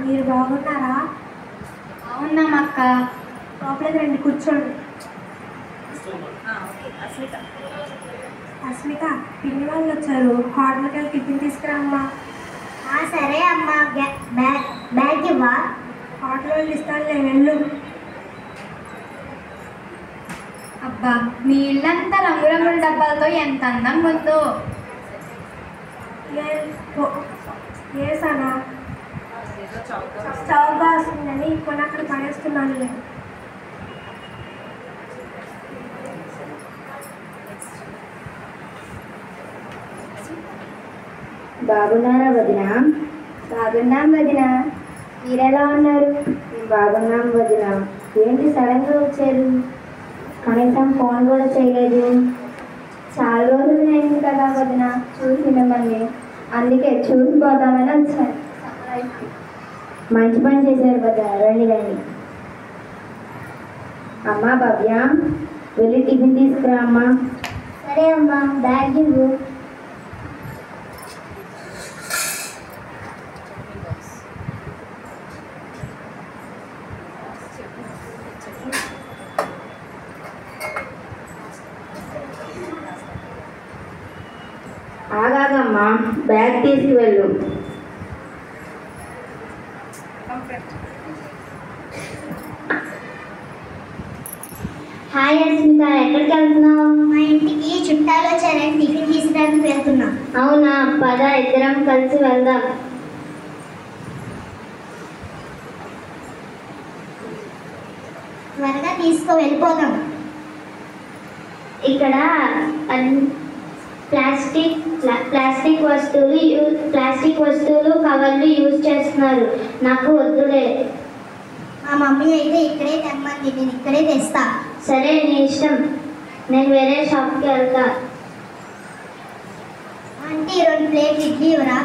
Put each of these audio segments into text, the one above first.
మీరు బాగున్నారా? బాగున్నాం అక్క. లోపలికి రండి, కూర్చోండి. అస్మిత, పిన్ని వాళ్ళు వచ్చారు. హోటల్కి వెళ్ళి టిఫిన్ తీసుకురామ్మా. సరే అమ్మా. బ్యాగ్ ఇవ్వా? హోటల్ వాళ్ళు ఇస్తానులే, వెళ్ళు. అబ్బా, మీ ఇల్లంతా రంగురంగుల డబ్బాలతో ఎంత అందంగా ఉందో. ఏ సనా చౌకగా వస్తుందని కొన్ని అక్కడ పడేస్తున్నాను. బాగున్నారా వదిన? బాగున్నాం వదిన. మీరెలా ఉన్నారు? బాగున్నాం వదిన. ఏంటి సడన్గా వచ్చారు? కనీసం ఫోన్ కూడా చేయలేదు. చాలా రోజులు అయింది కదా వదిన చూసి మిమ్మల్ని, అందుకే చూసిపోదామని వచ్చాను. మంచి పని చేశారు వదిన. రండి రండి. అమ్మా భవ్య, వెళ్ళి టిఫిన్ తీసుకురా అమ్మా. సరే అమ్మా, బ్యాగ్ ఇవ్వు. ఆగాగమ్మా, బ్యాగ్ తీసుకువెళ్ళు. హాయ్ అస్మిత, ఎక్కడికి వెళ్తున్నావు? మా ఇంటికి చుట్టాలు వచ్చారని టిఫిన్ తీసుకురావడానికి వెళ్తున్నా. అవునా, పద ఇద్దరం కలిసి వెళ్దాం. త్వరగా తీసుకో, వెళ్ళిపోదాం. ఇక్కడ ప్లాస్టిక్ వస్తువులు కవర్లు యూజ్ చేస్తున్నారు. నాకు వద్దులే. మా మమ్మీ అయితే ఇక్కడే తెమ్మంది, నేను ఇక్కడే తెస్తా. సరే, నీ ఇష్టం. నేను వేరే షాప్కి వెళ్తా. ఆంటీ 2 ప్లేట్ ఇడ్లీ ఇవ్వరా?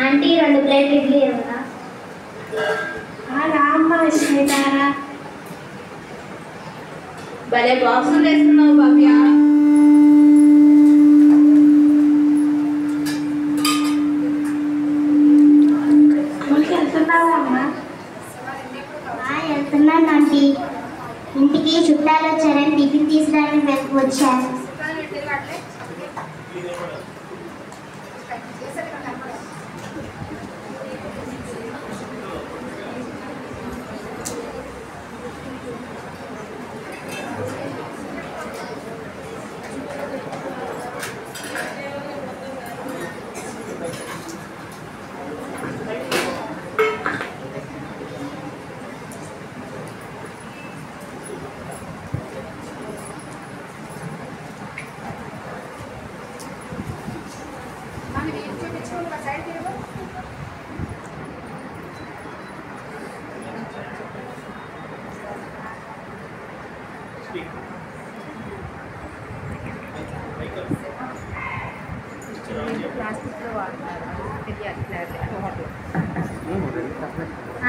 ఆంటీ 2 ప్లేట్ ఇడ్లీ ఇవ్వరా? రామ్మా అస్మిత. భలే బాక్సులు వేస్తున్నావు భవ్య. స్కూల్కి వెళ్తున్నావా అమ్మా? వెళ్తున్నాను ఆంటీ. ఇంటికి చుట్టాలు వచ్చారని టిఫిన్ తీసుకురావడానికి వచ్చాను.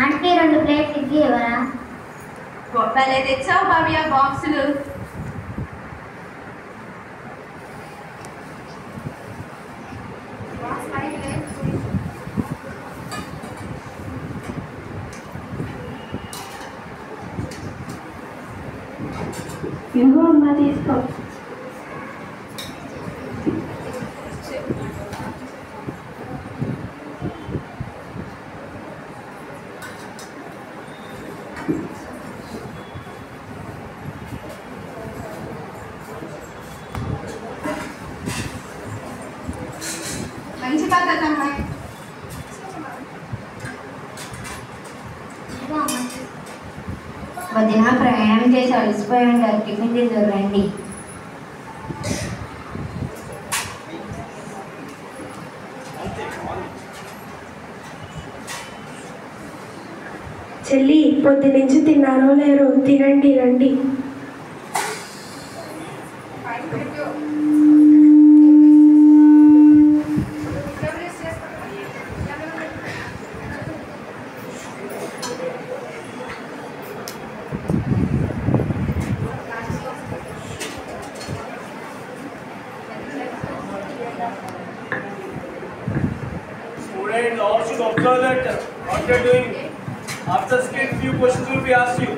ఆంటీ 2 ప్లేట్ ఇడ్లీ ఇవ్వరా? భలే తెచ్చావు భవ్య బాక్సులు. ఇదిగో అమ్మా, తీసుకో. మంచి పద్ధతి అమ్మాయి. వదిన, ప్రయాణం చేసి అలసిపోయి ఉంటారు, టిఫిన్ చేసి రండి. చెల్లి, పొద్దు నుంచి తిన్నారో లేరో, తినండి, రండి. and all should observe that what you are doing. After skit, few questions will be asked you.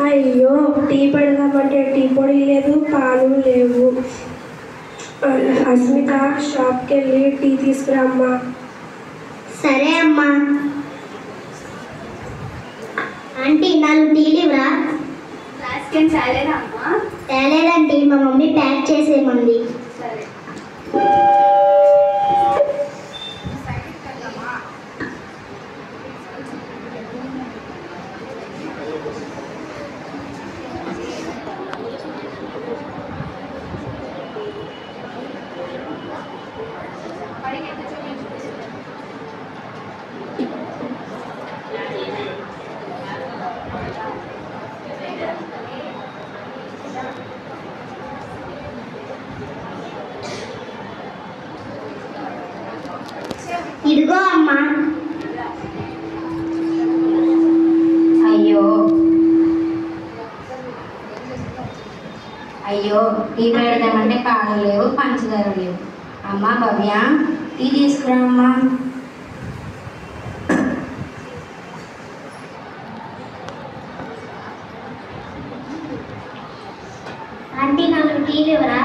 అయ్యో టీ పెడదామంటే టీ పొడి లేదు, పాలు లేవు. అస్మిత షాప్కి వెళ్ళి టీ తీసుకురామ్మా. సరే అమ్మా. ఆంటీ 4 టీలు ఇవ్వరా? క్లాస్కి ఏం తేలేదా అమ్మా? తేలేదండి, మా మమ్మీ ప్యాక్ చేసేయమంది. సరే. ఇదిగో అమ్మా. అయ్యో అయ్యో టీ పెడదామంటే పాలు లేవు, పంచదార లేవు. అమ్మా భవ్య, టీ తీసుకురా అమ్మా. ఆంటీ 4 టీలు ఇవ్వరా?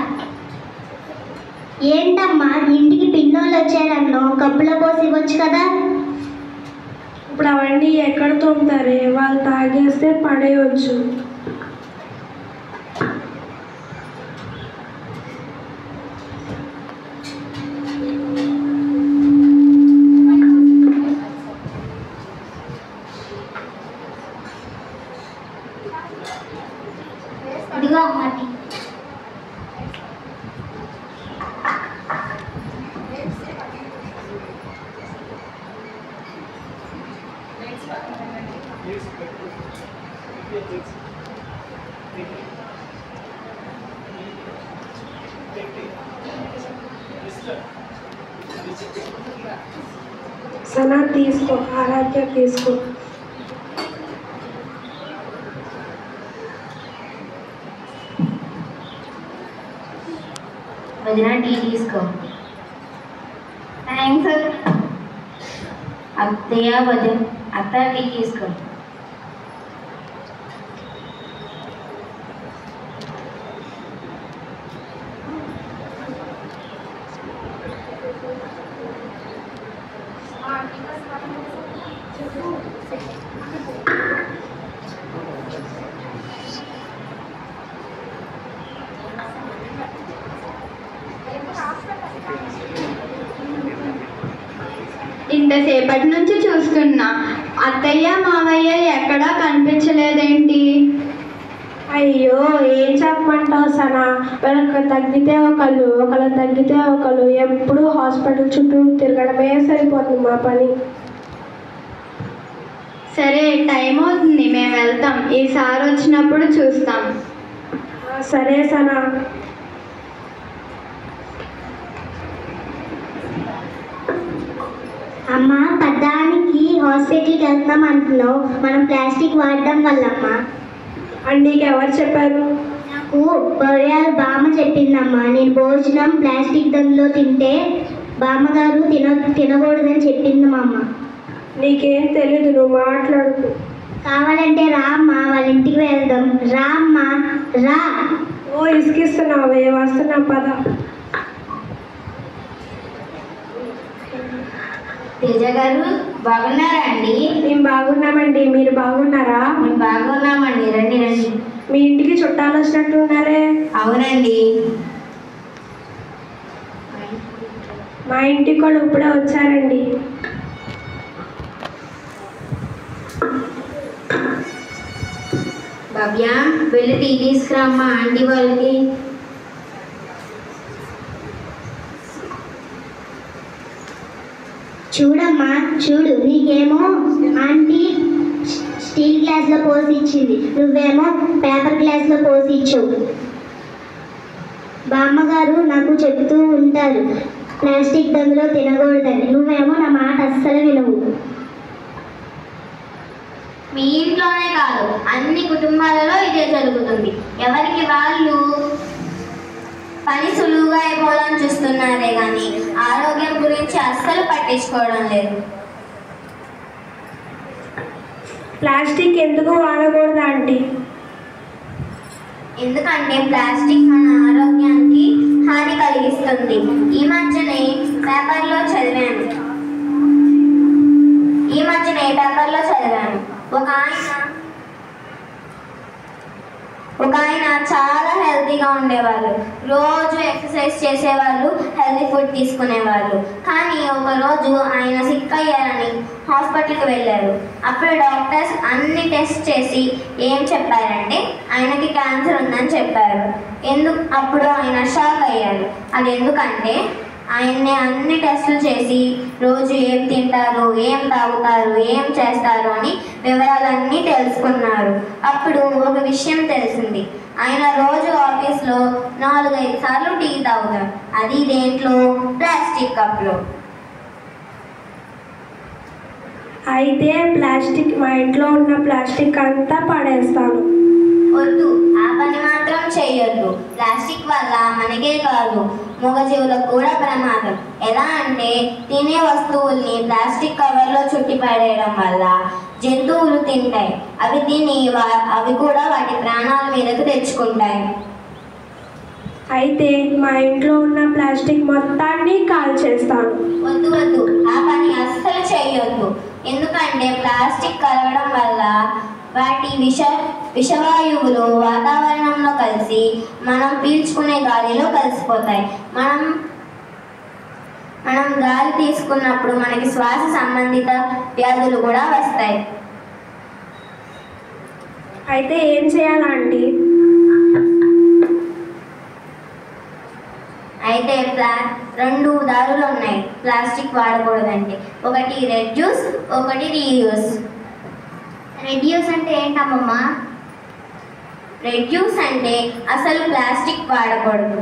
ఏంటమ్మా, ఇంటికి పిన్నోళ్ళు వచ్చారన్నో కప్పులో పోసి ఇవ్వచ్చు కదా. ఇప్పుడు అవన్నీ ఎక్కడ తోముతారే? వాళ్ళు తాగేస్తే పడేయచ్చు. ఇదిగో అమ్మా టీ. సనా తీసుకో, ఆరాధ్య తీసుకో. వదిన టీ తీసుకో. థ్యాంక్స్. అత్తయ్య వదిన, అత్త టీ తీసుకో. ఇంతసేపటి నుంచి చూస్తున్నా, అత్తయ్య మావయ్య ఎక్కడా కనిపించలేదేంటి? అయ్యో ఏం చెప్పమంటావు సనా, ఒకరు తగ్గితే ఒకళ్ళు తగ్గితే ఒకళ్ళు, ఎప్పుడు హాస్పిటల్ చుట్టూ తిరగడమే సరిపోతుంది మా పని. సరే, టైం అవుతుంది, మేము వెళ్తాం. ఈసారి వచ్చినప్పుడు చూస్తాం. సరే సనా. అమ్మా, పద్దానికి హాస్పిటల్కి వెళ్తాం అంటున్నావు, మనం ప్లాస్టిక్ వాడడం వల్లమ్మా. అండ్ నీకు ఎవరు చెప్పారు? నాకు బొర్యాల బామ్మ చెప్పిందమ్మా. నేను భోజనం ప్లాస్టిక్ దానిలో తింటే బామ్మగారు తినకూడదని చెప్పింది మా అమ్మ. నీకేం తెలీదు, నువ్వు మాట్లాడుతూ. కావాలంటే రా అమ్మా, వాళ్ళ ఇంటికి వెళ్దాం. రా అమ్మా, రా. ఓ ఇసుకిస్తున్నావే, వస్తున్నా పద. తేజ గారు బాగున్నారా అండి? మేము బాగున్నామండి, మీరు బాగున్నారా? మేము బాగున్నామండి, రండి రండి. మీ ఇంటికి చుట్టాలు వచ్చినట్టు ఉన్నారే? అవునండి. మా ఇంటికి కూడా ఇప్పుడే వచ్చారండి. భవ్య వెళ్ళి టీ తీసుకురామ్మా ఆంటీ వాళ్ళకి. చూడమ్మా చూడు, నీకేమో ఆంటీ స్టీల్ గ్లాస్లో పోసి ఇచ్చింది, నువ్వేమో పేపర్ గ్లాస్లో పోసి ఇచ్చావు. బామ్మగారు నాకు చెప్తూ ఉంటారు ప్లాస్టిక్ దందులో తినకూడదని, నువ్వేమో నా మాట అస్సలు వినవు. మీ ఇంట్లోనే కాదు అన్ని కుటుంబాలలో ఇదే జరుగుతుంది. ఎవరికి వాళ్ళు పని సులువుగా అయిపోవాలని చూస్తున్నారే కానీ ఆరోగ్యం గురించి అస్సలు పట్టించుకోవడం లేదు. ప్లాస్టిక్ ఎందుకు వాడకూడదు ఆంటీ? ఎందుకంటే ప్లాస్టిక్ మన ఆరోగ్యానికి హాని కలిగిస్తుంది. ఈ మధ్యనే పేపర్లో చదివాను ఒక ఆయన చాలా హెల్తీగా ఉండేవాళ్ళు, రోజు ఎక్సర్సైజ్ చేసేవాళ్ళు, హెల్తీ ఫుడ్ తీసుకునేవాళ్ళు. కానీ ఒకరోజు ఆయన సిక్ అయ్యారని హాస్పిటల్కి వెళ్ళారు. అప్పుడు డాక్టర్స్ అన్ని టెస్ట్ చేసి ఏం చెప్పారంటే ఆయనకి క్యాన్సర్ ఉందని చెప్పారు. అప్పుడు ఆయన షాక్ అయ్యారు. అది ఎందుకంటే ఆయన్ని అన్ని టెస్టులు చేసి రోజు ఏం తింటారు, ఏం తాగుతారు, ఏం చేస్తారు అని వివరాలన్నీ తెలుసుకున్నారు. అప్పుడు ఒక విషయం తెలిసింది, ఆయన రోజు ఆఫీస్లో 4-5 సార్లు టీ తాగుతారు. అది దేంట్లో? ప్లాస్టిక్ కప్లో. అయితే ప్లాస్టిక్ మా ఇంట్లో ఉన్న ప్లాస్టిక్ అంతా పడేస్తాను. వద్దు, ఆ పని మాత్రం చేయొద్దు. ప్లాస్టిక్ వల్ల మనకే కాదు మూగజీవులకు కూడా ప్రమాదం. ఎలా అంటే తినే వస్తువుల్ని ప్లాస్టిక్ కవర్లో చుట్టి పడేయడం వల్ల జంతువులు తింటాయి. అవి తిని అవి కూడా వాటి ప్రాణాల మీదకు తెచ్చుకుంటాయి. అయితే మా ఇంట్లో ఉన్న ప్లాస్టిక్ మొత్తాన్ని కాల్చేస్తాను. వద్దు వద్దు, ఆ పని అస్సలు చేయొద్దు. ఎందుకంటే ప్లాస్టిక్ కలవడం వల్ల వాటి విషవాయువులు వాతావరణంలో కలిసి మనం పీల్చుకునే గాలిలో కలిసిపోతాయి. మనం గాలి తీసుకున్నప్పుడు మనకి శ్వాస సంబంధిత వ్యాధులు కూడా వస్తాయి. అయితే ఏం చేయాలండి? అయితే 2 దారులు ఉన్నాయి ప్లాస్టిక్ వాడకూడదంటే. ఒకటి రెడ్యూస్, ఒకటి రీయూస్. రెడ్యూస్ అంటే ఏంటమ్మమ్మా? రెడ్యూస్ అంటే అసలు ప్లాస్టిక్ వాడకూడదు.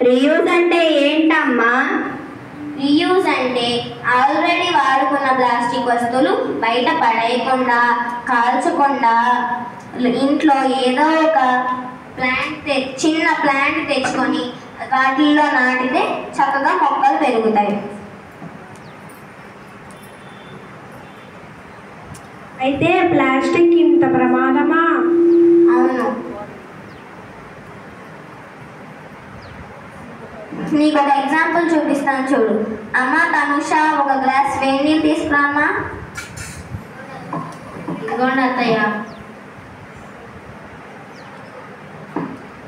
రీయూజ్ అంటే ఏంటమ్మా? రీయూజ్ అంటే ఆల్రెడీ వాడుకున్న ప్లాస్టిక్ వస్తువులు బయట పడేయకుండా, కాల్చకుండా ఇంట్లో ఏదో ఒక చిన్న ప్లాంట్ తెచ్చుకొని వాటిల్లో నాటితే చక్కగా మొక్కలు పెరుగుతాయి. అయితే ప్లాస్టిక్ ఇంత ప్రమాదమా? అవును. నీకు ఒక ఎగ్జాంపుల్ చూపిస్తాను చూడు. అమ్మ తనుష, ఒక గ్లాస్ వేడి నీళ్ళు తీసుకురామ్మా. ఇదిగోండి అత్తయ్య.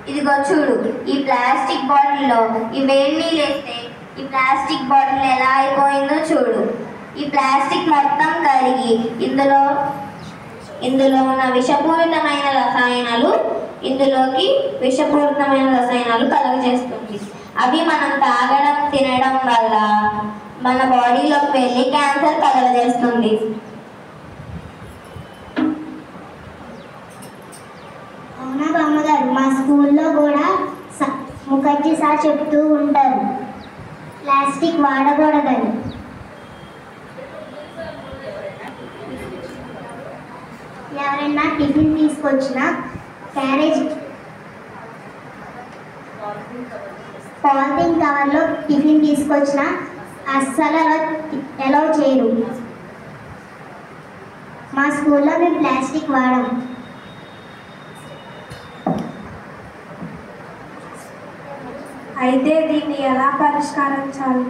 ఇదిగో చూడు, ఈ ప్లాస్టిక్ బాటిల్లో ఈ వేడి నీళ్ళు వేస్తే ఈ ప్లాస్టిక్ బాటిల్ ఎలా అయిపోయిందో చూడు. ఈ ప్లాస్టిక్ మొత్తం కరిగి ఇందులో ఉన్న విషపూరితమైన రసాయనాలు కలుగజేస్తుంది. అవి మనం తాగడం, తినడం వల్ల మన బాడీలోకి వెళ్ళి క్యాన్సర్ కలుగజేస్తుంది. అవునా బామ్మగారు? మా స్కూల్లో కూడా ముఖర్జీ సార్ చెప్తూ ఉంటారు ప్లాస్టిక్ వాడకూడదని. ఎవరైనా టిఫిన్ తీసుకొచ్చినా క్యారేజ్ పాలిథిన్ కవర్లో టిఫిన్ తీసుకొచ్చినా అస్సలు అలౌ చేయరు. మా స్కూల్లో మేము ప్లాస్టిక్ వాడము. అయితే దీన్ని ఎలా పరిష్కరించాలి?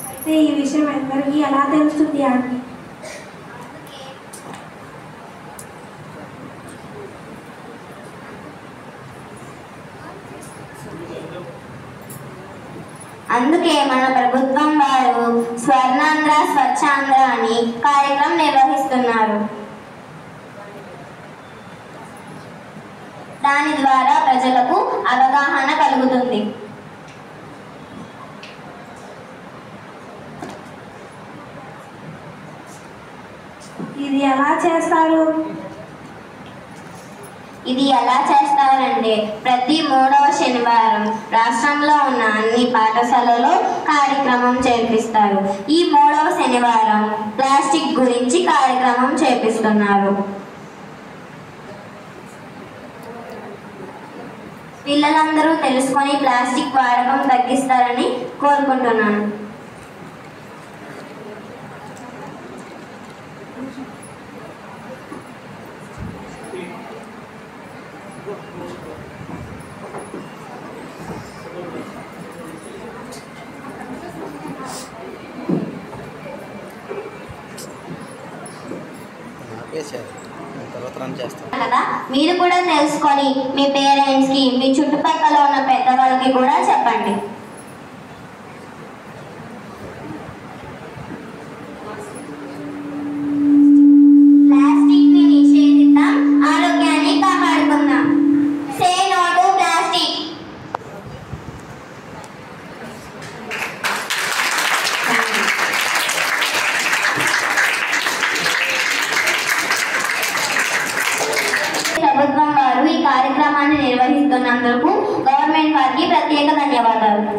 అయితే ఈ విషయం అందరికీ ఎలా తెలుస్తుంది ఆంటీ? అందుకే మన ప్రభుత్వం వారు స్వర్ణాంధ్ర స్వచ్ఛాంధ్ర అని కార్యక్రమం నిర్వహిస్తున్నారు. దాని ద్వారా ప్రజలకు అవగాహన కలుగుతుంది. ఇది ఎలా చేస్తారు? ఇది ఎలా చేస్తారంటే ప్రతి 3వ శనివారం రాష్ట్రంలో ఉన్న అన్ని పాఠశాలలో కార్యక్రమం చేపిస్తారు. ఈ 3వ శనివారం ప్లాస్టిక్ గురించి కార్యక్రమం చేపిస్తున్నారు. పిల్లలందరూ తెలుసుకొని ప్లాస్టిక్ వాడకం తగ్గిస్తారని కోరుకుంటున్నాను. కదా మీరు కూడా తెలుసుకొని మీ పేరెంట్స్కి మీ చుట్టుపక్కల ఉన్న పెద్దవాళ్ళకి కూడా చెప్పండి. ప్లాస్టిక్ ని నిషేధిద్దాం, ఆరోగ్యాన్ని కాపాడుకుందాం. Say no to plastic. ప్రభుత్వం వారు ఈ కార్యక్రమాన్ని నిర్వహిస్తున్నందుకు గవర్నమెంట్ వారికి ప్రత్యేక ధన్యవాదాలు.